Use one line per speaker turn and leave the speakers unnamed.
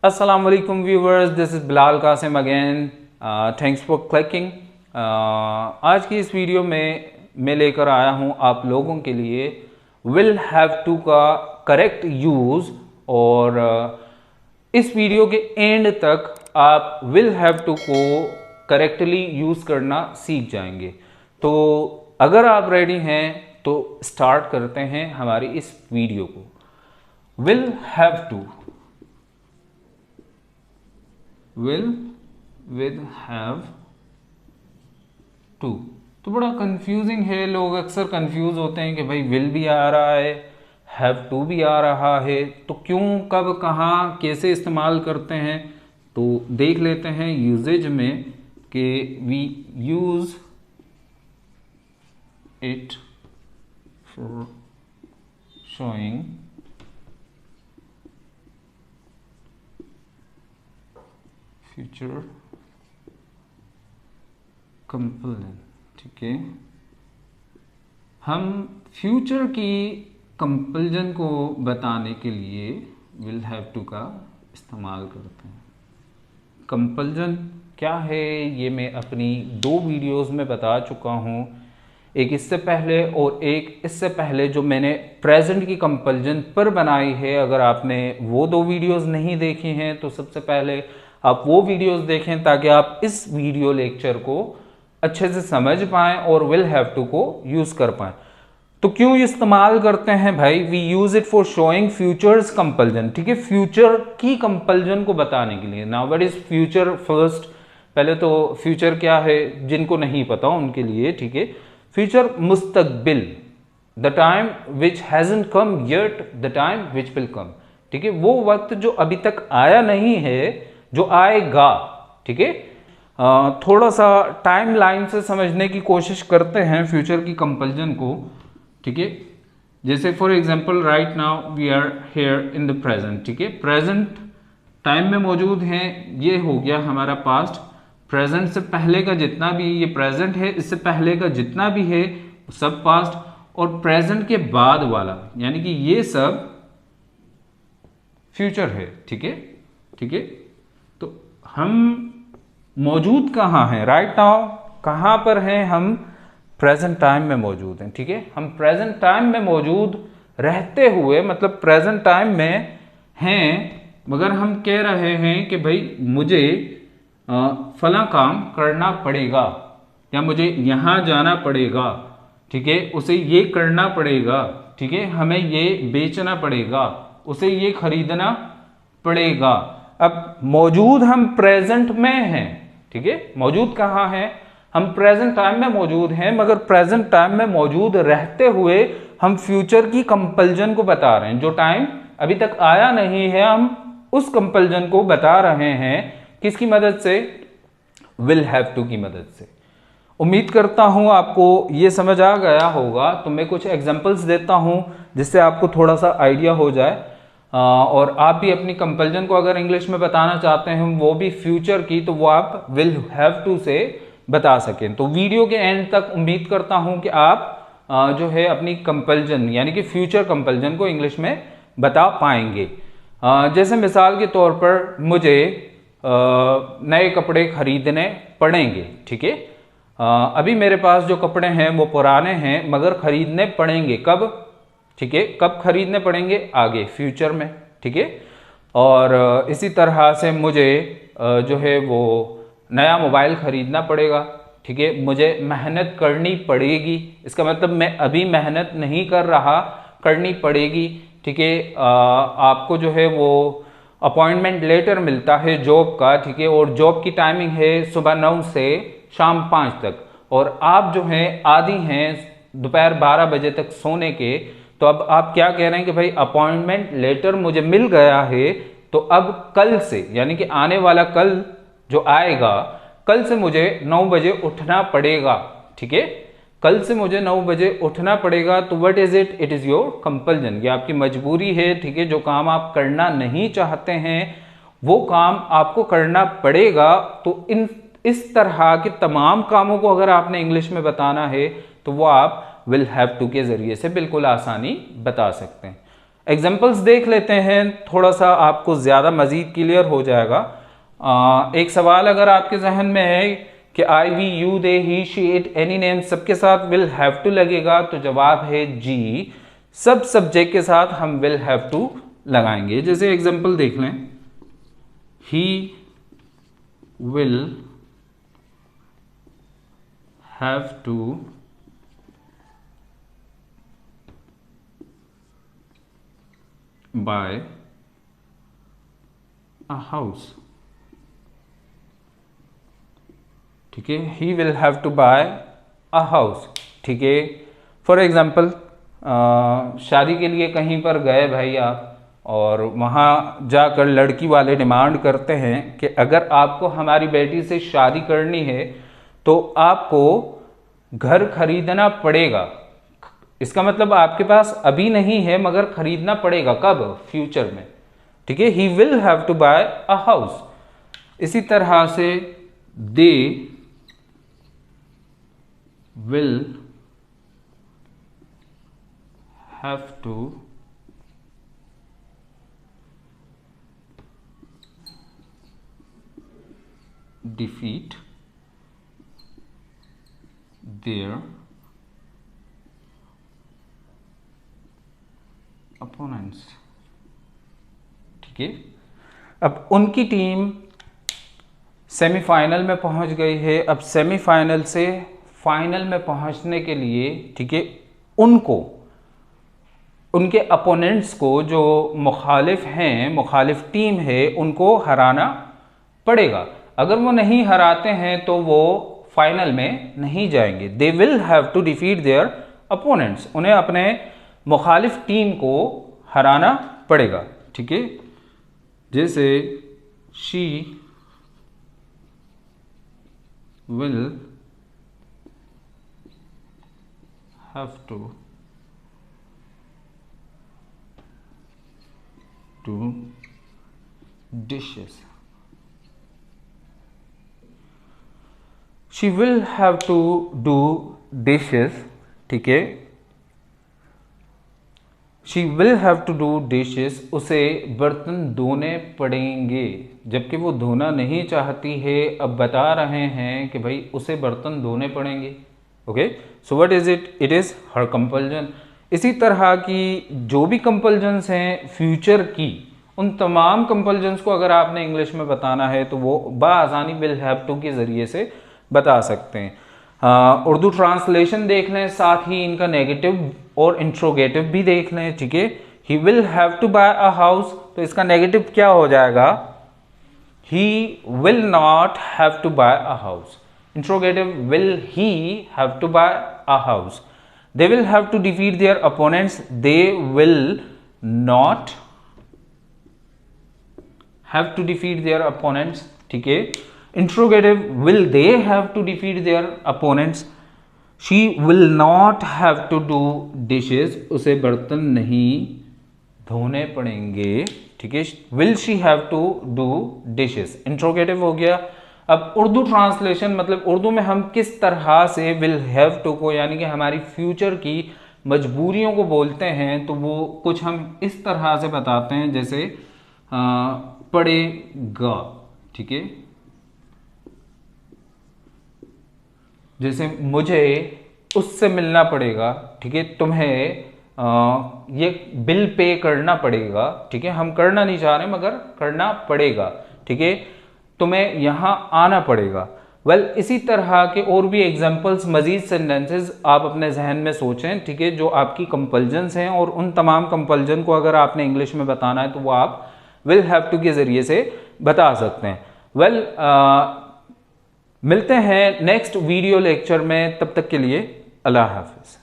Assalamu alaikum viewers, this is Bilal Qasim again. Thanks for clicking. आज की इस video में मैं लेकर आया हूँ आप लोगों के लिए विल हैव टू का करेक्ट यूज़ और इस वीडियो के एंड तक आप विल हैव टू को करेक्टली यूज़ करना सीख जाएंगे। तो अगर आप रेडी हैं तो स्टार्ट करते हैं हमारी इस वीडियो को। Will have to, will with have to, तो बड़ा कंफ्यूजिंग है। लोग अक्सर कंफ्यूज होते हैं कि भाई विल भी आ रहा है, हैव टू भी आ रहा है, तो क्यों, कब, कहाँ, कैसे इस्तेमाल करते हैं। तो देख लेते हैं यूजेज में कि we use it for showing future compulsion. ठीक है, हम फ्यूचर की कंपल्जन को बताने के लिए विल हैव टू का इस्तेमाल करते हैं। कंपल्जन क्या है ये मैं अपनी 2 वीडियोस में बता चुका हूँ, एक इससे पहले और एक इससे पहले जो मैंने प्रेजेंट की कंपल्जन पर बनाई है। अगर आपने वो 2 वीडियोस नहीं देखी हैं तो सबसे पहले आप वो वीडियोस देखें ताकि आप इस वीडियो लेक्चर को अच्छे से समझ पाएं और विल हैव टू को यूज़ कर पाएं। तो क्यों इस्तेमाल करते हैं भाई? We use it for showing futures compulsion. ठीक है, फ्यूचर की कंपल्जन को बताने के लिए। Now what is future first, पहले तो फ्यूचर क्या है जिनको नहीं पता उनके लिए। ठीक है, फ्यूचर मुस्तकबिल, the time which hasn't come yet, the time which will come. ठीक है, वो वक्त जो अभी तक आया नहीं है, जो आएगा। ठीक है, थोड़ा सा टाइम लाइन से समझने की कोशिश करते हैं फ्यूचर की कंपल्जन को। ठीक है, जैसे for example right now we are here in the present. ठीक है, प्रेजेंट टाइम में मौजूद हैं, ये हो गया हमारा पास्ट। प्रेजेंट से पहले का जितना भी ये प्रेजेंट है, इससे पहले का जितना भी है सब पास्ट, और प्रेजेंट के बाद वाला यानी कि ये सब फ्यूचर है। ठीक है, ठीक है, तो हम मौजूद कहाँ हैं राइट नाउ, कहाँ पर हैं हम? प्रेजेंट टाइम में मौजूद हैं। ठीक है, हम प्रेजेंट टाइम में मौजूद रहते हुए, मतलब प्रेजेंट टाइम में हैं, मगर हम कह रहे हैं कि भाई मुझे फला काम करना पड़ेगा या मुझे यहाँ जाना पड़ेगा। ठीक है, उसे ये करना पड़ेगा। ठीक है, हमें ये बेचना पड़ेगा, उसे ये खरीदना पड़ेगा। अब मौजूद हम प्रेजेंट में हैं। ठीक है, मौजूद कहाँ हैं? हम प्रेजेंट टाइम में मौजूद हैं, मगर प्रेजेंट टाइम में मौजूद रहते हुए हम फ्यूचर की कंपल्जन को बता रहे हैं। जो टाइम अभी तक आया नहीं है, हम उस कंपल्जन को बता रहे हैं। किसकी मदद से? विल हैव टू की मदद से। उम्मीद करता हूं आपको ये समझ आ गया होगा। तो मैं कुछ एग्जांपल्स देता हूं जिससे आपको थोड़ा सा आइडिया हो जाए, और आप भी अपनी कंपल्जन को अगर इंग्लिश में बताना चाहते हैं वो भी फ्यूचर की, तो वो आप विल हैव टू से बता सकें। तो वीडियो के एंड तक उम्मीद करता हूं कि आप जो है अपनी कंपल्जन यानी कि फ्यूचर कंपल्जन को इंग्लिश में बता पाएंगे। जैसे मिसाल के तौर पर मुझे नए कपड़े खरीदने पड़ेंगे। ठीक है, अभी मेरे पास जो कपड़े हैं वो पुराने हैं, मगर खरीदने पड़ेंगे। कब? ठीक है, कब खरीदने पड़ेंगे? आगे, फ्यूचर में। ठीक है, और इसी तरह से मुझे जो है वो नया मोबाइल खरीदना पड़ेगा। ठीक है, मुझे मेहनत करनी पड़ेगी, इसका मतलब मैं अभी मेहनत नहीं कर रहा, करनी पड़ेगी। ठीक है, आपको जो है वो अपॉइंटमेंट लेटर मिलता है जॉब का। ठीक है, और जॉब की टाइमिंग है सुबह 9 से शाम 5 तक, और आप जो हैं आदी हैं दोपहर 12 बजे तक सोने के। तो अब आप क्या कह रहे हैं कि भाई अपॉइंटमेंट लेटर मुझे मिल गया है, तो अब कल से यानी कि आने वाला कल जो आएगा, कल से मुझे 9 बजे उठना पड़ेगा। ठीक है, कल से मुझे 9 बजे उठना पड़ेगा। तो what is it? It is your compulsion, ये आपकी मजबूरी है। ठीक है, जो काम आप करना नहीं चाहते हैं वो काम आपको करना पड़ेगा। तो इस तरह के तमाम कामों को अगर आपने इंग्लिश में बताना है तो वो आप विल हैव टू के जरिए से बिल्कुल आसानी बता सकते हैं। एग्जाम्पल्स देख लेते हैं, थोड़ा सा आपको ज़्यादा मज़ीद क्लियर हो जाएगा। एक सवाल अगर आपके जहन में है कि I, we, you, they, he, she, it, any name सबके साथ विल हैव टू लगेगा, तो जवाब है जी। सब सब्जेक्ट के साथ हम विल हैव टू लगाएंगे। जैसे एग्जाम्पल देख लें, he will have to buy a house. ठीक है, he will have to buy a house. ठीक है, फॉर एग्जाम्पल शादी के लिए कहीं पर गए भाई आप, और वहाँ जाकर लड़की वाले डिमांड करते हैं कि अगर आपको हमारी बेटी से शादी करनी है तो आपको घर खरीदना पड़ेगा। इसका मतलब आपके पास अभी नहीं है मगर खरीदना पड़ेगा, कब? फ्यूचर में। ठीक है, he will have to buy a house. इसी तरह से दे will have to defeat their opponents। ठीक है, अब उनकी टीम सेमीफाइनल में पहुंच गई है। अब सेमीफाइनल से फाइनल में पहुंचने के लिए, ठीक है, उनको उनके अपोनेंट्स को, जो मुखालिफ हैं, मुखालिफ टीम है, उनको हराना पड़ेगा। अगर वो नहीं हराते हैं तो वो फाइनल में नहीं जाएंगे। They will have to defeat their opponents. उन्हें अपने मुखालिफ टीम को हराना पड़ेगा। ठीक है, जैसे she will have to do dishes। she will have to do dishes। ठीक है, she will have to do dishes। उसे बर्तन धोने पड़ेंगे, जबकि वो धोना नहीं चाहती है। अब बता रहे हैं कि भाई उसे बर्तन धोने पड़ेंगे। Okay, so what is it? It is her compulsion. इसी तरह की जो भी कंपल्जन्स हैं फ्यूचर की, उन तमाम कंपल्जन्स को अगर आपने इंग्लिश में बताना है तो वो बाआसानी विल हैव टू के ज़रिए से बता सकते हैं। उर्दू ट्रांसलेशन देख लें, साथ ही इनका नेगेटिव और इंट्रोगेटिव भी देख लें। ठीक है, he will have to buy a house, तो इसका नेगेटिव क्या हो जाएगा? He will not have to buy a house. Interrogative, will he have to buy a house? They will have to defeat their opponents. They will not have to defeat their opponents। ठीक है, Interrogative, will they have to defeat their opponents? She will not have to do dishes। उसे बर्तन नहीं धोने पड़ेंगे। ठीक है, will she have to do dishes। Interrogative हो गया। अब उर्दू ट्रांसलेशन, मतलब उर्दू में हम किस तरह से विल हैव टू को, यानी कि हमारी फ्यूचर की मजबूरियों को बोलते हैं, तो वो कुछ हम इस तरह से बताते हैं, जैसे पड़ेगा। ठीक है, जैसे मुझे उससे मिलना पड़ेगा। ठीक है, तुम्हें ये बिल पे करना पड़ेगा। ठीक है, हम करना नहीं चाह रहे मगर करना पड़ेगा। ठीक है, तुम्हें यहां आना पड़ेगा। वेल, इसी तरह के और भी एग्जाम्पल्स, मजीद सेंटेंसेस आप अपने जहन में सोचें। ठीक है, जो आपकी कंपल्जन्स हैं, और उन तमाम कंपल्जन को अगर आपने इंग्लिश में बताना है तो वो आप विल हैव टू के ज़रिए से बता सकते हैं। वेल, मिलते हैं नेक्स्ट वीडियो लेक्चर में, तब तक के लिए अल्लाह हाफिज़।